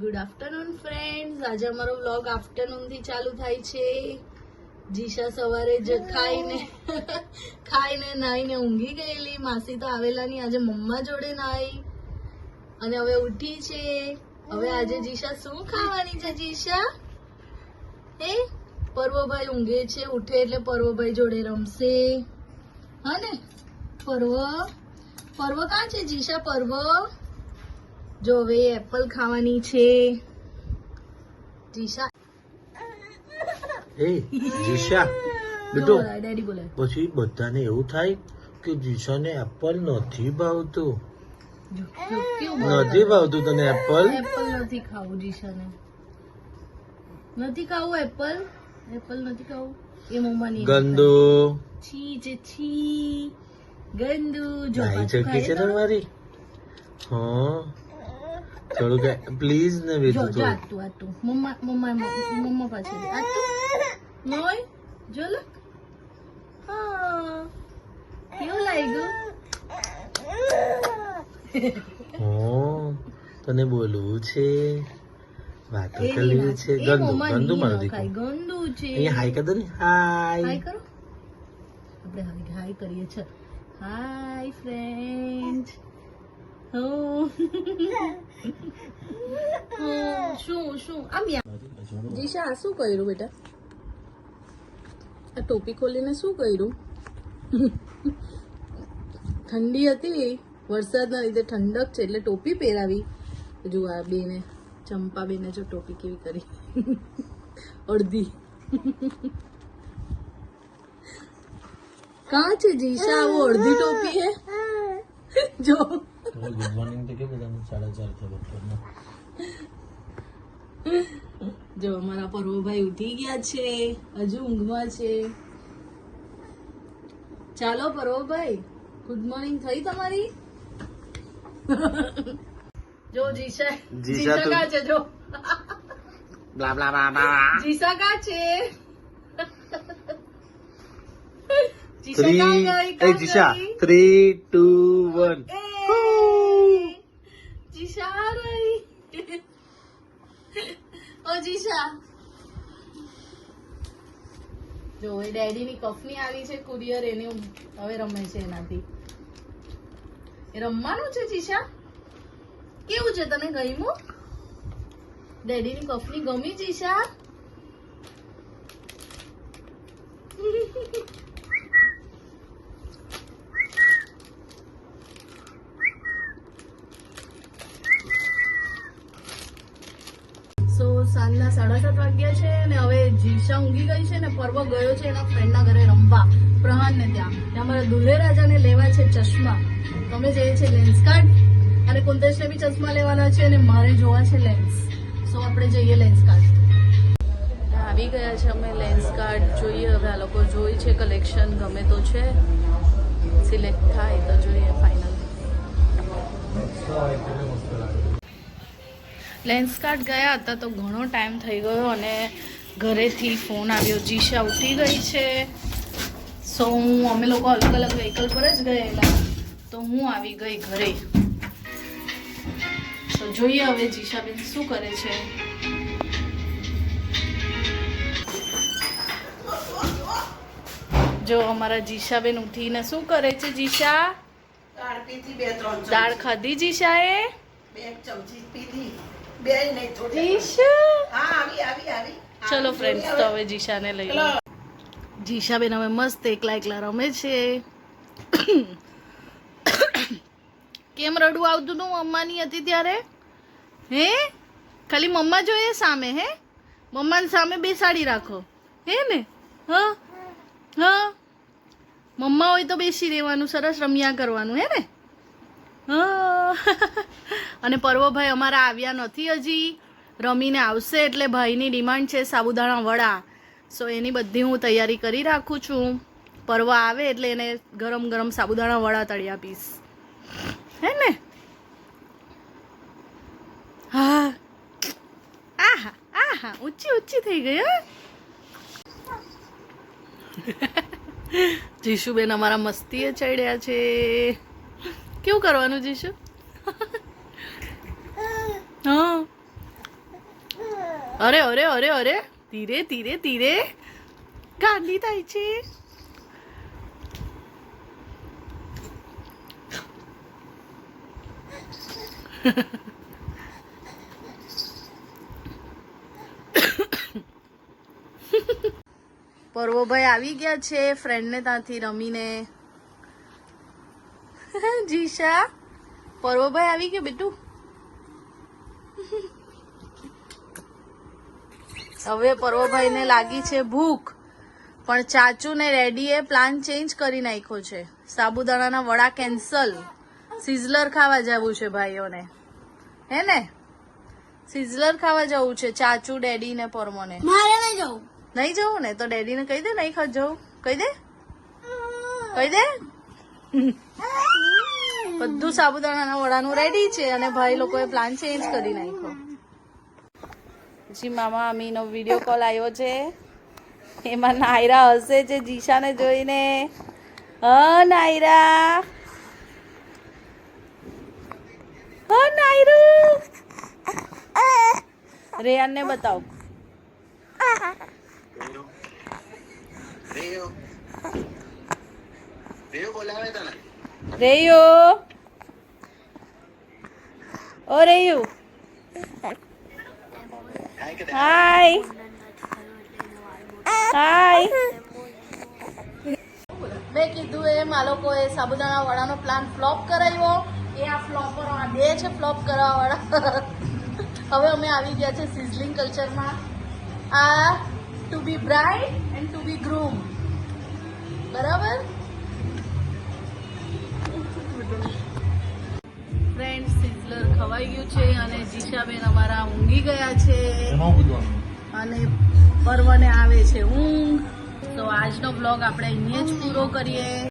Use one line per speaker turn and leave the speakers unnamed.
Good afternoon friends. આજે અમારો vlog afternoon થી ચાલુ થાય છે. જીશા સવારે જ ખાઈને નાઈને ઊંઘી ગયેલી. માસી તો આવેલા નહીં, આજે મમ્મા જોડે નાઈ અને હવે ઉઠી છે. હવે આજે જીશા શું ખાવાની છે? જીશા હે પર્વભાઈ ઊંઘે છે, ઉઠે એટલે પર્વભાઈ જોડે રમશે. હા ને પર્વ કાં છે જીશા? પર્વ જો હવે એપલ ખાવાની છે જીશા.
એ જીશા બેટો,
ડેડી બોલે
પછી બધાને એવું થાય કે જીશાને એપલ નથી ભાવતું. નથી ભાવતું તને એપલ?
એપલ નથી ખાવું જીશાને, નથી ખાવું એપલ. એપલ નથી ખાવું એ મમ્માની
ગંદુ
છી છે, છી ગંદુ. જો
નાઈ
પાછું
ચકી છે
ખાય
ને મારી. હા થોડું કે પ્લીઝ ને
જો
બેટું
જો
થોડું.
આતું મમ્મા પાછળ આતું નોય જો લો. હા કેવું લાગ્યું?
હા તને બોલવું છે, વાતો
એ
કરવી છે.
એ
ગંદુ
મમ્મા
ગંદુ
નહીં
મારો
ન
દીકરો.
ખાય, ગંદુ છે.
અહીંયા હાય કર દો ને. હાય
હાય કરો આપણે. હાય કરીએ છે. Hi friend. શું આમ જીશા આ શું કર્યું બેટા? આ ટોપી ખોલીને શું કર્યું? ઠંડી હતી, વરસાદના લીધે ઠંડક છે એટલે ટોપી પહેરાવી. જો આ બેને, ચંપા બેને જો ટોપી કેવી કરી અડધી. કાં છે જીશા આવું અડધી ટોપી હે? જો
ગુડ મોર્નિંગ તો કે બધાને 4:30 થયો.
જો અમારા પર્વભાઈ ઉઠી ગયા છે, હજુ ઊંઘમાં છે. ચાલો પર્વભાઈ, ગુડ મોર્નિંગ થઈ તમારી? જો જીશા કા છે? જો
બ્લા બ્લા બ્લા બ્લા.
જીશા કા છે? જીશા કા ગઈ?
એ જીશા 3 2 1.
જીશા આ રહી. ઓ જીશા જો એ ડેડી ની કંપની આવી છે કુરિયર, એને હવે રમે છે એનાથી. એ રમવાનું છે જીશા? કેવું છે તને ગમ્યું? ડેડી ની કંપની ગમી જીશા? સાંજના 7:30 વાગ્યા છે અને હવે જીશા ઊંઘી ગઈ છે ને પર્વ ગયો છે એના ફ્રેન્ડના ઘરે રમવા, પ્રહાનને ત્યાં. અમારા દુલ્હે રાજાને લેવા છે ચશ્મા. તમે જઈએ છે લેન્સ કાર્ડ અને કુંતેશને બી ચશ્મા લેવાના છે અને મારે જોવા છે લેન્સ. સો આપણે જઈએ લેન્સ કાર્ડ. આવી ગયા છે અમે લેન્સ કાર્ડ જોઈએ. હવે આ લોકો જોઈ છે કલેક્શન, ગમે તો છે, સિલેક્ટ થાય તો જોઈએ ફાઇનલ. લેન્સ કાર્ડ ગયા હતા તો ઘણો ટાઈમ થઈ ગયો અને ઘરેથી ફોન આવ્યો. જીશા ઉઠી ગઈ છે. સો અમે લોકો અલગ અલગ વ્હીકલ પર જ ગયેલા, તો હું આવી ગઈ ઘરે. તો જોઈએ હવે જીશાબેન શું કરે છે. જો અમારા જીશાબેન ઉઠીને શું કરે છે? જીશા દાળ ખાધી? જીશાએ
2 ચમચી પીધી.
ચલો ફ્રેન્ડ્સ, તો હવે જીશાને લઈ લો. જીશાબેન હવે મસ્ત એકલા એકલા રમે છે. કેમ રડવું આવતું તું મમ્માની હતી ત્યારે? હે ખાલી મમ્મા જોઈએ સામે? હે મમ્માને સામે બેસાડી રાખો હે ને? હા હા મમ્મા હોય તો બેસી રહેવાનું, સરસ રમ્યા કરવાનું હે ને? અને પર્વભાઈ અમારા આવ્યા નથી હજી, રમીને આવશે. એટલે ભાઈની ડિમાન્ડ છે સાબુદાણા વડા. સો એની બધી હું તૈયારી કરી રાખું છું. પર્વ આવે એટલે એને ગરમ ગરમ સાબુદાણા વડા તળી આપીશ, હે ને? હા આહા આહા ઊંચી ઊંચી થઈ ગઈ. હા જીશુબેન અમારા મસ્તીએ ચડ્યા છે. કેવું કરવાનું જીશુ? હા અરે અરે અરે અરે ધીરે ધીરે ધીરે ગાંડી થાય છે. પર્વભાઈ આવી ગયા છે ફ્રેન્ડને ત્યાંથી રમીને. જીશા પર્વભાઈ આવી ગયો બેટું. હવે પર્વભાઈને લાગી છે ભૂખ, પણ ચાચુ ને રેડીએ પ્લાન ચેન્જ કરી નાખ્યો છે. સાબુદાણાના વડા કેન્સલ, સિઝલર ખાવા જવું છે ભાઈઓને, હે ને? સિઝલર ખાવા જવું છે ચાચુ, ડેડી ને પરમોને.
મારે નહીં જવું.
નહીં જવું ને તો ડેડીને કહી દે નહીં ખાવા જવું. કહી દે, કહી દે. બધું સાબુદાણાના વડાનું રેડી છે અને ભાઈ લોકોએ પ્લાન ચેન્જ કરી નાખ્યો. પછી મામા અમીનો વિડીયો કોલ આવ્યો છે, એમાં નાયરા હસે છે જીશાને જોઈને. નાયરા, નાયરું. રેયાનને બતાવ. રેયો, ઓ રેયુ, હાય હાય. મેં કીધું એમ આ લોકોએ સાબુદાણા વડાનો પ્લાન ફ્લોપ કરાવ્યો. એ આ ફ્લોપર આ બે છે ફ્લોપ કરવા વાળા. હવે અમે આવી ગયા છે સિઝલિંગ કલ્ચરમાં. આ to be bride and to be groom, બરાબર? ફ્રેન્ડ સિઝલર ખવાઈ ગયું છે અને જીશાબેન અમારા ઊંઘી ગયા છે અને પર્વને આવે છે ઊંઘ. તો આજનો બ્લોગ આપણે અહીંયા જ પૂરો કરીએ.